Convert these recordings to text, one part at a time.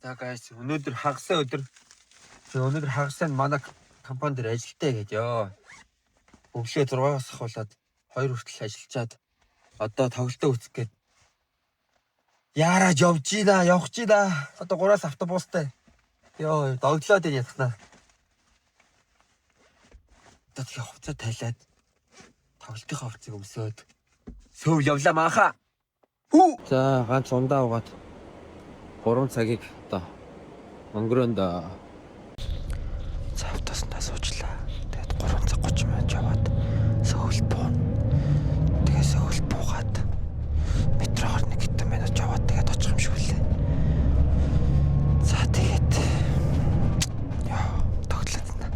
За guys, өнөөдөр хагасаа өдөр. Өнөөдөр хагасаа манай компани дээр ажилтаа гэжөө. Өглөө 6-аас ахуулаад 2 хүртэл ажиллаад одоо тоглолтоо үзэх гээд яараж явж гинэ. Одоо 3-аас автобустай. Йоо, догтлоод энэ ятнаа. Одоо тэгээ хувцас тайлаад тоглолтын хувцсыг өмсөөд сөв явлаа мааха. За, ганц ундаа угаад 3 цагийг одоо өнгөрөөнд цавтаснаа суучлаа. Тэгээд 3 цаг 30 минут яваад сөүл буу. Тэгээд сөүл буугаад метроор 1 хэдэн минут яваад тэгээд очих юм шиг үлээ. За тэгээд яа, тоглоно.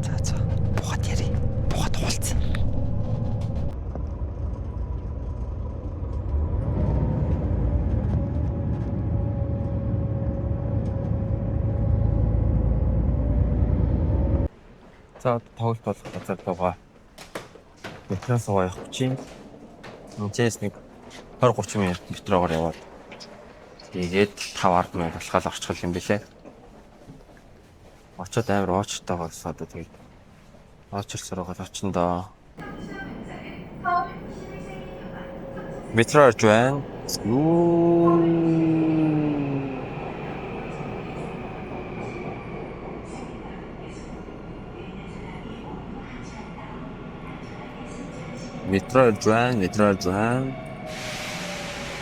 За буугаад яри. Буугаад уулцсан. За тоглолт болох газар байгаа. Метроос явах чинь чээс нэг 20-30 минут метроор яваад тэгээд 5-10 минут болоход орчих юм билээ. Очоод амар уучтай болсон одоо тэгээд очилсоор байгаа очиндоо. Метроор join. Metro join.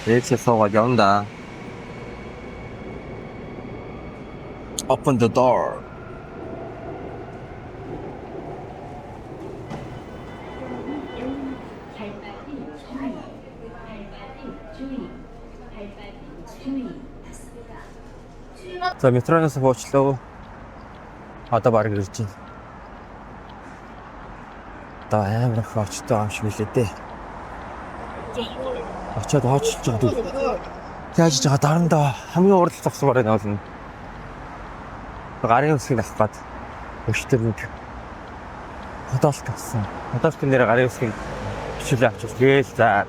It's a forward yonder. Open the door. За метроноос буучлаа. Одоо баг ирж байна. Одоо амар хавчтай юм шиг лээ дээ. Очоод очиж байгаа. Яаж ч байгаа дарандаа хамгийн урд зогсмоор байна болно. Гарын үсгийг авах гээд өчтөр нэг хотолт авсан. Хотолтын нэр гарын үсгийг хичээлээ авчих гээл за.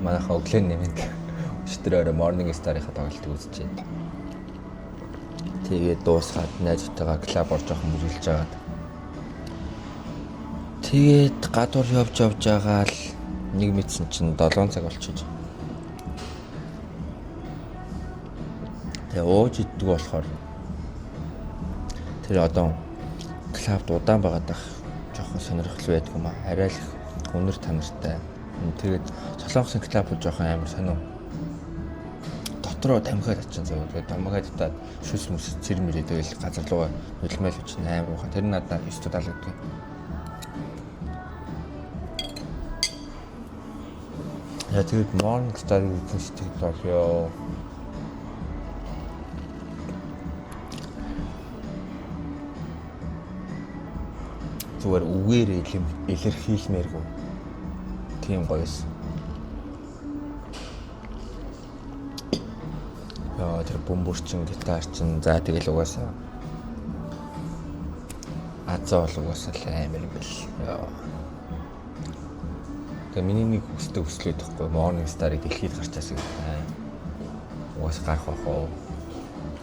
Манайха өглөө нэмэнд өчтөр Morning Star-ийнхаа тоглолтыг үзэж байна. Тэгээд дуусгаад найзтайгаа клуб орж явах мөрүүлж жагаад. Тэгээд гадуур явж байгаа л нэг мэдсэн чинь 7 цаг болчихж. Тэгээд ууж иддэг болохоор тэр одоо клубд удаан байгаад ах жоохон сонирхол байдаг юм аа. Арай л өнөр танартай. Тэгээд солонгосын клуб бол жоохон амар сонио. Дотроо тамхиад ачин зав. Тэгээд тамхиад удаад шүс мүс цэр мэрээд байл газар руу нулимэл үуч амар ухаа. Тэр надад 970 гэдэг. Яа тэгээд Morning Star-ыг үзэн сэтгэл болёо. Зүгээр үгээр илэрхийлмээргүй. Тийм гоёс. Яа тэр бөмбөрчин, гитарчин за тэгэл угаасаа азаа бол угаасаа амар юм бэл. Яа. Тэгээ миний нэг хүсдэг хүслээд байхгүй Morning Star-ыг дэлхийд гарчаас гэдэг. Угаасаа гарах байх уу?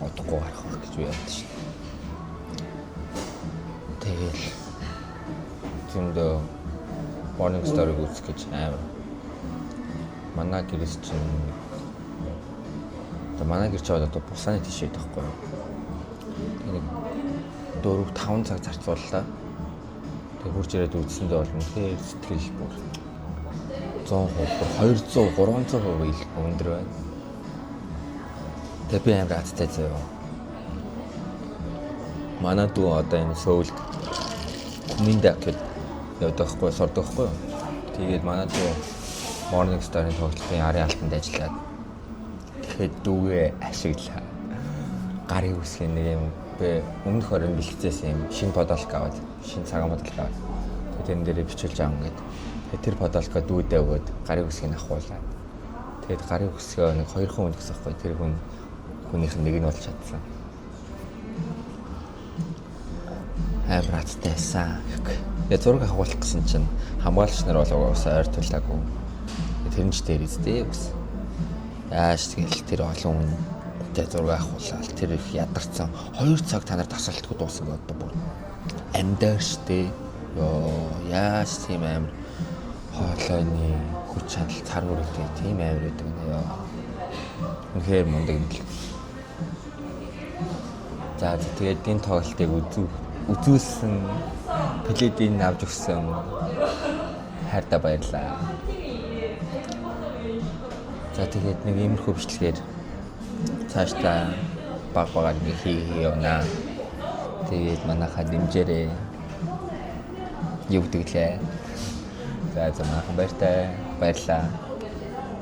Одохгүй гарах байх гэж би яддаг шин. Тэгэл зөндөө Morning Star-ыг үзэх гэж амар. Манай гэрээс чинь манай гэр чинь одоо бусааны тишээ тахгүй юу. Нэг 4-5 цаг зарцууллаа. Тэг хурж ирээд үзсэндээ бол үнэхээр сэтгэл бүр 100%, 200-300% өндөр байна. Тэг би амар хаттай заяа. Манай дүү одоо энэ Сөүлд Куминда гэдэг явдагхгүй сурдагхгүй. Тэгээд манай дүү Morning Star-ын тоглолтын арын алтанд ажиллаад тэгэхэд дүүгээ ашиглаа. Гарын үсгийн нэг юм бэ өмнөх хорон бэлтгэсэн юм шинэ подолк аваад шинэ цагаан подолк аваад тэгээд энэ дээр бичүүлж аав ингээд. Тэгээд тэр подолко дүүдээ өгөөд гарын үсгийг авахуулаад тэгээд гарын үсгээ нэг 2 хүн өгсөн байхгүй. Тэр хүнийх нь нэг нь болж чадсан. Амар хатайсан. Я зураг авахуулах гэсэн чинь хамгаалагч нар бол угаасаа ойртуулаагүй. Тэр нь ч дээр үстэй ус. Яаш тэгэл тэр олон хүнтэй зураг авахуулаад тэр их ядарсан 2 цаг та нар тасралтгүй дууссан одоо бүр амьдаар штэ. Йоо яаш тийм амар хоолойны хүч чадал цар хүрээтэй тийм амар байдаг нэ ёо. Үнэхээр мундаг юм л. За тэгээд энэ тоглолтыг үзүүлсэн пледийг авч өгсөн хайртай баярлаа. За тэгээд нэг иймэрхүү бичлэгээр цаашдаа баг нэг хийе явна. Тэгээд манайхаа дэмжээрэй. Юу гэдэг лээ. За манайхан баярлаа.